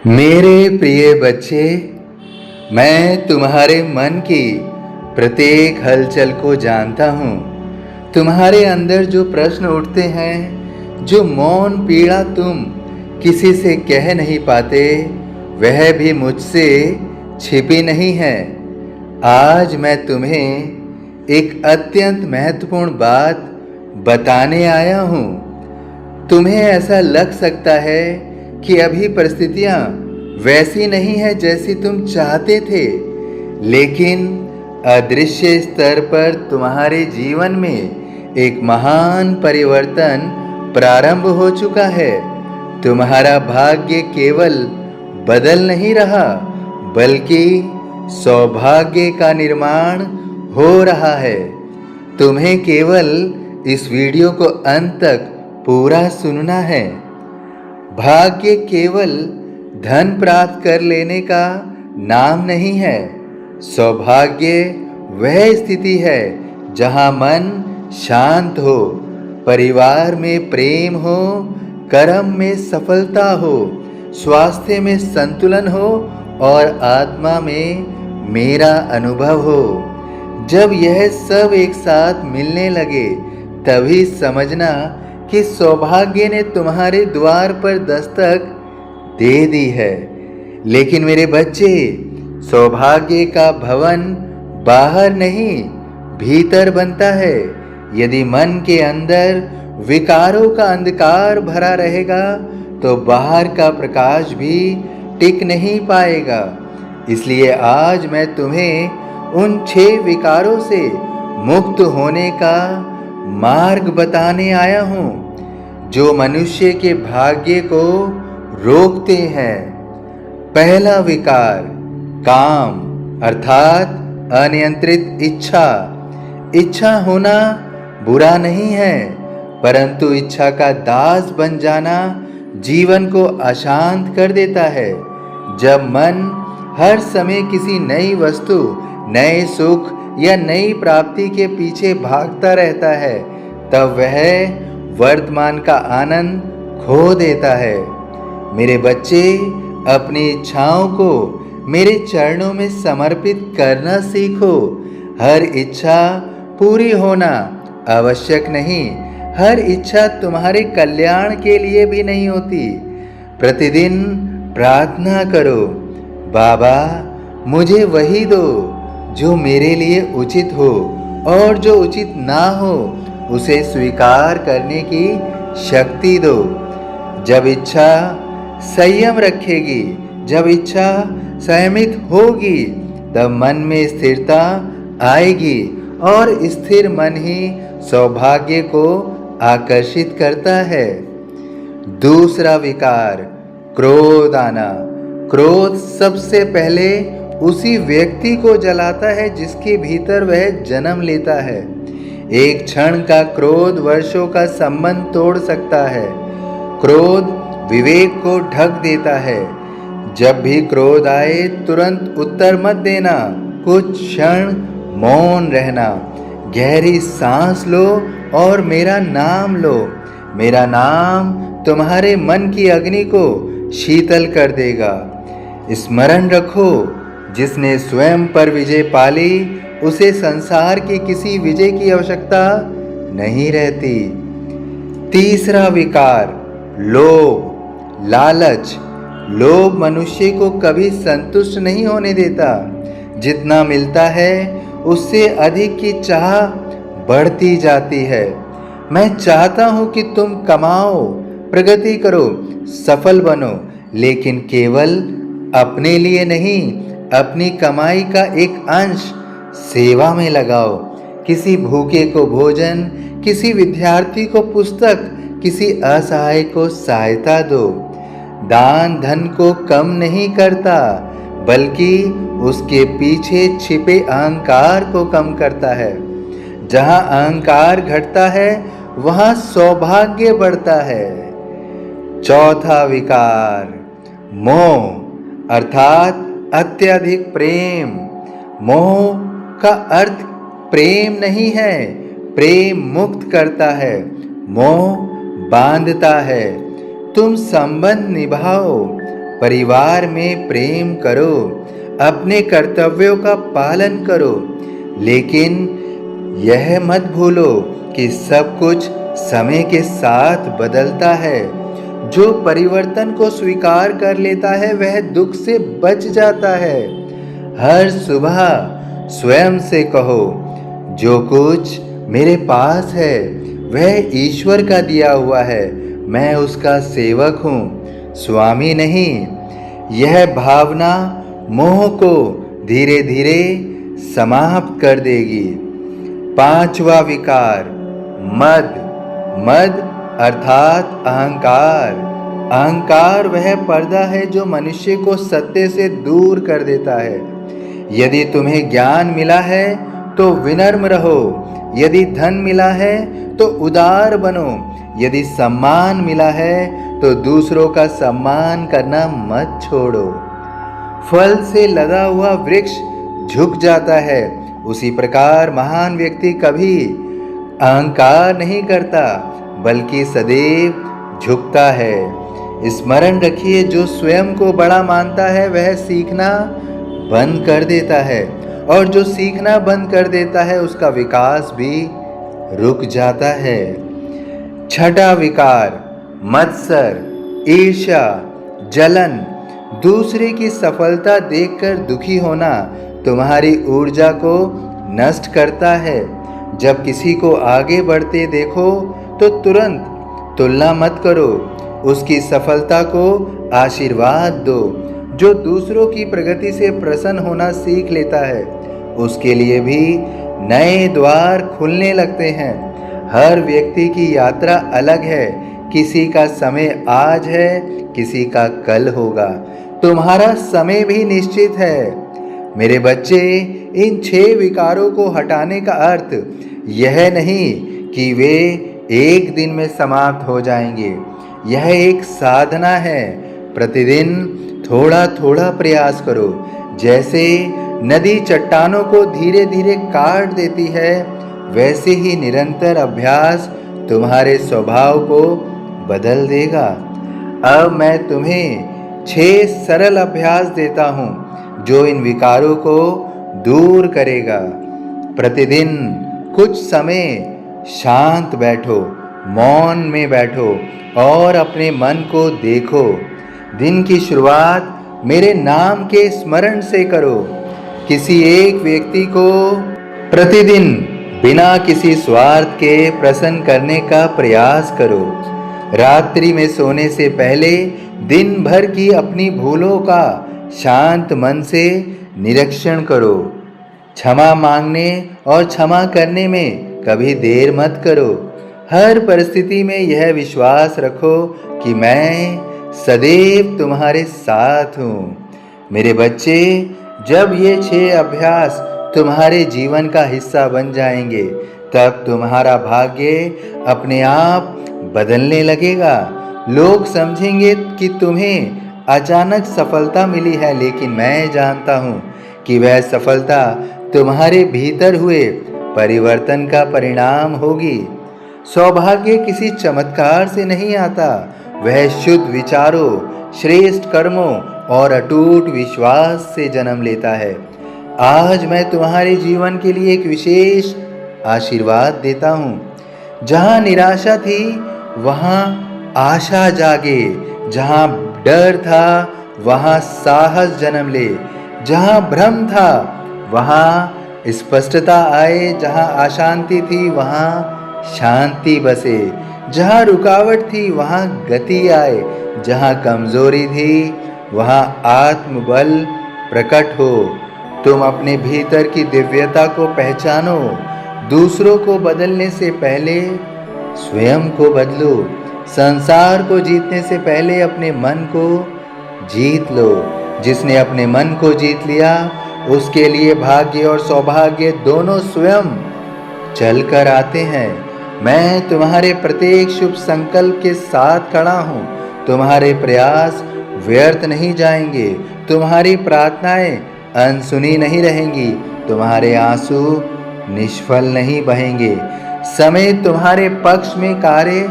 मेरे प्रिय बच्चे, मैं तुम्हारे मन की प्रत्येक हलचल को जानता हूँ। तुम्हारे अंदर जो प्रश्न उठते हैं, जो मौन पीड़ा तुम किसी से कह नहीं पाते, वह भी मुझसे छिपी नहीं है। आज मैं तुम्हें एक अत्यंत महत्वपूर्ण बात बताने आया हूँ। तुम्हें ऐसा लग सकता है कि अभी परिस्थितियां वैसी नहीं है जैसी तुम चाहते थे, लेकिन अदृश्य स्तर पर तुम्हारे जीवन में एक महान परिवर्तन प्रारंभ हो चुका है। तुम्हारा भाग्य केवल बदल नहीं रहा, बल्कि सौभाग्य का निर्माण हो रहा है। तुम्हें केवल इस वीडियो को अंत तक पूरा सुनना है। भाग्य केवल धन प्राप्त कर लेने का नाम नहीं है। सौभाग्य वह स्थिति है जहां मन शांत हो, परिवार में प्रेम हो, कर्म में सफलता हो, स्वास्थ्य में संतुलन हो और आत्मा में मेरा अनुभव हो। जब यह सब एक साथ मिलने लगे, तभी समझना कि सौभाग्य ने तुम्हारे द्वार पर दस्तक दे दी है। लेकिन मेरे बच्चे, सौभाग्य का भवन बाहर नहीं, भीतर बनता है। यदि मन के अंदर विकारों का अंधकार भरा रहेगा, तो बाहर का प्रकाश भी टिक नहीं पाएगा। इसलिए आज मैं तुम्हें उन 6 विकारों से मुक्त होने का मार्ग बताने आया हूँ, जो मनुष्य के भाग्य को रोकते हैं। पहला विकार, काम अर्थात अनियंत्रित इच्छा। इच्छा होना बुरा नहीं है, परंतु इच्छा का दास बन जाना जीवन को अशांत कर देता है। जब मन हर समय किसी नई वस्तु, नए सुख या नई प्राप्ति के पीछे भागता रहता है, तब वह वर्तमान का आनंद खो देता है। मेरे बच्चे, अपनी इच्छाओं को मेरे चरणों में समर्पित करना सीखो। हर इच्छा पूरी होना आवश्यक नहीं, हर इच्छा तुम्हारे कल्याण के लिए भी नहीं होती। प्रतिदिन प्रार्थना करो, बाबा मुझे वही दो जो मेरे लिए उचित हो, और जो उचित ना हो उसे स्वीकार करने की शक्ति दो। जब इच्छा संयम रखेगी, जब इच्छा संयमित होगी, तब मन में स्थिरता आएगी, और स्थिर मन ही सौभाग्य को आकर्षित करता है। दूसरा विकार, क्रोध आना। क्रोध सबसे पहले उसी व्यक्ति को जलाता है जिसके भीतर वह जन्म लेता है। एक क्षण का क्रोध वर्षों का संबंध तोड़ सकता है। क्रोध विवेक को ढक देता है। जब भी क्रोध आए, तुरंत उत्तर मत देना, कुछ क्षण मौन रहना, गहरी सांस लो और मेरा नाम लो। मेरा नाम तुम्हारे मन की अग्नि को शीतल कर देगा। स्मरण रखो, जिसने स्वयं पर विजय पाली, उसे संसार की किसी विजय की आवश्यकता नहीं रहती। तीसरा विकार, लोभ, लालच। लोभ मनुष्य को कभी संतुष्ट नहीं होने देता। जितना मिलता है उससे अधिक की चाह बढ़ती जाती है। मैं चाहता हूं कि तुम कमाओ, प्रगति करो, सफल बनो, लेकिन केवल अपने लिए नहीं, अपनी कमाई का एक अंश सेवा में लगाओ। किसी भूखे को भोजन, किसी विद्यार्थी को पुस्तक, किसी असहाय को सहायता दो। दान धन को कम नहीं करता, बल्कि उसके पीछे छिपे अहंकार को कम करता है। जहां अहंकार घटता है, वहां सौभाग्य बढ़ता है। चौथा विकार, मोह अर्थात अत्यधिक प्रेम। मोह का अर्थ प्रेम नहीं है, प्रेम मुक्त करता है, मोह बांधता है। तुम संबंध निभाओ, परिवार में प्रेम करो, अपने कर्तव्यों का पालन करो, लेकिन यह मत भूलो कि सब कुछ समय के साथ बदलता है। जो परिवर्तन को स्वीकार कर लेता है वह दुख से बच जाता है। हर सुबह स्वयं से कहो, जो कुछ मेरे पास है वह ईश्वर का दिया हुआ है, मैं उसका सेवक हूँ, स्वामी नहीं। यह भावना मोह को धीरे धीरे समाप्त कर देगी। पांचवा विकार मद। मद अर्थात अहंकार। अहंकार वह पर्दा है जो मनुष्य को सत्य से दूर कर देता है। यदि तुम्हें ज्ञान मिला है तो विनम्र रहो, यदि धन मिला है तो उदार बनो, यदि सम्मान मिला है तो दूसरों का सम्मान करना मत छोड़ो। फल से लदा हुआ वृक्ष झुक जाता है, उसी प्रकार महान व्यक्ति कभी अहंकार नहीं करता बल्कि सदैव झुकता है। स्मरण रखिए, जो स्वयं को बड़ा मानता है वह सीखना बंद कर देता है, और जो सीखना बंद कर देता है उसका विकास भी रुक जाता है। छठा विकार मत्सर, ईर्ष्या, जलन। दूसरे की सफलता देखकर दुखी होना तुम्हारी ऊर्जा को नष्ट करता है। जब किसी को आगे बढ़ते देखो तो तुरंत तुलना मत करो, उसकी सफलता को आशीर्वाद दो। जो दूसरों की प्रगति से प्रसन्न होना सीख लेता है उसके लिए भी नए द्वार खुलने लगते हैं। हर व्यक्ति की यात्रा अलग है, किसी का समय आज है, किसी का कल होगा। तुम्हारा समय भी निश्चित है। मेरे बच्चे, इन 6 विकारों को हटाने का अर्थ यह नहीं कि वे एक दिन में समाप्त हो जाएंगे। यह एक साधना है। प्रतिदिन थोड़ा थोड़ा प्रयास करो। जैसे नदी चट्टानों को धीरे धीरे काट देती है, वैसे ही निरंतर अभ्यास तुम्हारे स्वभाव को बदल देगा। अब मैं तुम्हें 6 सरल अभ्यास देता हूँ जो इन विकारों को दूर करेगा। प्रतिदिन कुछ समय शांत बैठो, मौन में बैठो और अपने मन को देखो। दिन की शुरुआत मेरे नाम के स्मरण से करो। किसी एक व्यक्ति को प्रतिदिन बिना किसी स्वार्थ के प्रसन्न करने का प्रयास करो। रात्रि में सोने से पहले दिन भर की अपनी भूलों का शांत मन से निरीक्षण करो। क्षमा मांगने और क्षमा करने में कभी देर मत करो। हर परिस्थिति में यह विश्वास रखो कि मैं सदैव तुम्हारे साथ हूँ। मेरे बच्चे, जब ये 6 अभ्यास तुम्हारे जीवन का हिस्सा बन जाएंगे तब तुम्हारा भाग्य अपने आप बदलने लगेगा। लोग समझेंगे कि तुम्हें अचानक सफलता मिली है, लेकिन मैं जानता हूँ कि वह सफलता तुम्हारे भीतर हुए परिवर्तन का परिणाम होगी। सौभाग्य किसी चमत्कार से नहीं आता, वह शुद्ध विचारों, श्रेष्ठ कर्मों और अटूट विश्वास से जन्म लेता है। आज मैं तुम्हारे जीवन के लिए एक विशेष आशीर्वाद देता हूँ। जहाँ निराशा थी वहाँ आशा जागे, जहाँ डर था वहाँ साहस जन्म ले, जहाँ भ्रम था वहाँ स्पष्टता आए, जहाँ अशांति थी वहाँ शांति बसे, जहाँ रुकावट थी वहाँ गति आए, जहाँ कमजोरी थी वहाँ आत्मबल प्रकट हो। तुम अपने भीतर की दिव्यता को पहचानो। दूसरों को बदलने से पहले स्वयं को बदलो। संसार को जीतने से पहले अपने मन को जीत लो। जिसने अपने मन को जीत लिया उसके लिए भाग्य और सौभाग्य दोनों स्वयं चलकर आते हैं। मैं तुम्हारे प्रत्येक शुभ संकल्प के साथ खड़ा हूँ। तुम्हारे प्रयास व्यर्थ नहीं जाएंगे, तुम्हारी प्रार्थनाएं अनसुनी नहीं रहेंगी, तुम्हारे आंसू निष्फल नहीं बहेंगे। समय तुम्हारे पक्ष में कार्य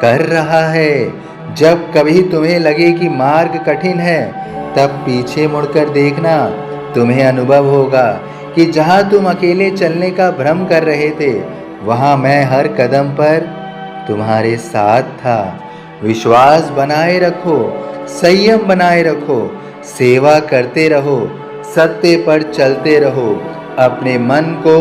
कर रहा है। जब कभी तुम्हें लगे कि मार्ग कठिन है, तब पीछे मुड़कर देखना। तुम्हें अनुभव होगा कि जहाँ तुम अकेले चलने का भ्रम कर रहे थे, वहाँ मैं हर कदम पर तुम्हारे साथ था। विश्वास बनाए रखो, संयम बनाए रखो, सेवा करते रहो, सत्य पर चलते रहो, अपने मन को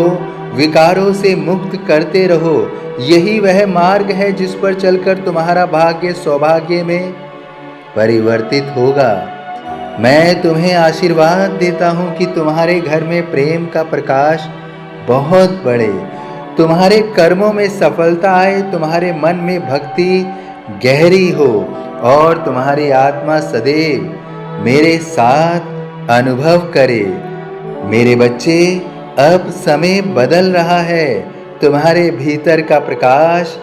विकारों से मुक्त करते रहो। यही वह मार्ग है जिस पर चलकर तुम्हारा भाग्य सौभाग्य में परिवर्तित होगा। मैं तुम्हें आशीर्वाद देता हूँ कि तुम्हारे घर में प्रेम का प्रकाश बहुत बढ़े, तुम्हारे कर्मों में सफलता आए, तुम्हारे मन में भक्ति गहरी हो और तुम्हारी आत्मा सदैव मेरे साथ अनुभव करे। मेरे बच्चे, अब समय बदल रहा है, तुम्हारे भीतर का प्रकाश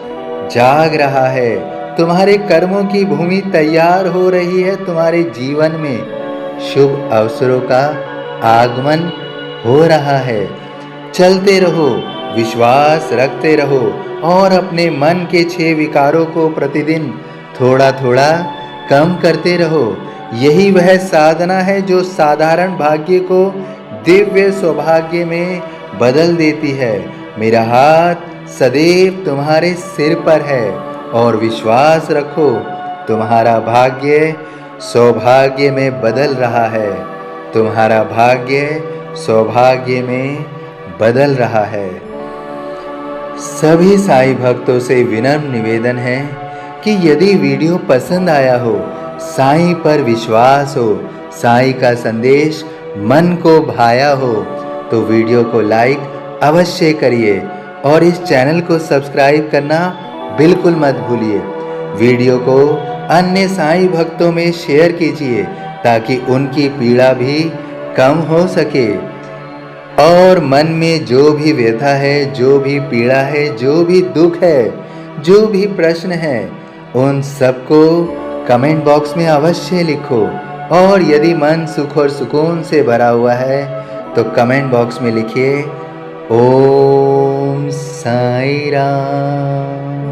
जाग रहा है, तुम्हारे कर्मों की भूमि तैयार हो रही है, तुम्हारे जीवन में शुभ अवसरों का आगमन हो रहा है। चलते रहो, विश्वास रखते रहो और अपने मन के 6 विकारों को प्रतिदिन थोड़ा थोड़ा कम करते रहो। यही वह साधना है जो साधारण भाग्य को दिव्य सौभाग्य में बदल देती है। मेरा हाथ सदैव तुम्हारे सिर पर है और विश्वास रखो, तुम्हारा भाग्य सौभाग्य में बदल रहा है। तुम्हारा भाग्य सौभाग्य में बदल रहा है। सभी साईं भक्तों से विनम्र निवेदन है कि यदि वीडियो पसंद आया हो, साईं पर विश्वास हो, साईं का संदेश मन को भाया हो, तो वीडियो को लाइक अवश्य करिए और इस चैनल को सब्सक्राइब करना बिल्कुल मत भूलिए। वीडियो को अन्य साईं भक्तों में शेयर कीजिए ताकि उनकी पीड़ा भी कम हो सके और मन में जो भी व्यथा है, जो भी पीड़ा है, जो भी दुख है, जो भी प्रश्न है, उन सबको कमेंट बॉक्स में अवश्य लिखो। और यदि मन सुख और सुकून से भरा हुआ है तो कमेंट बॉक्स में लिखिए ओम साईं राम।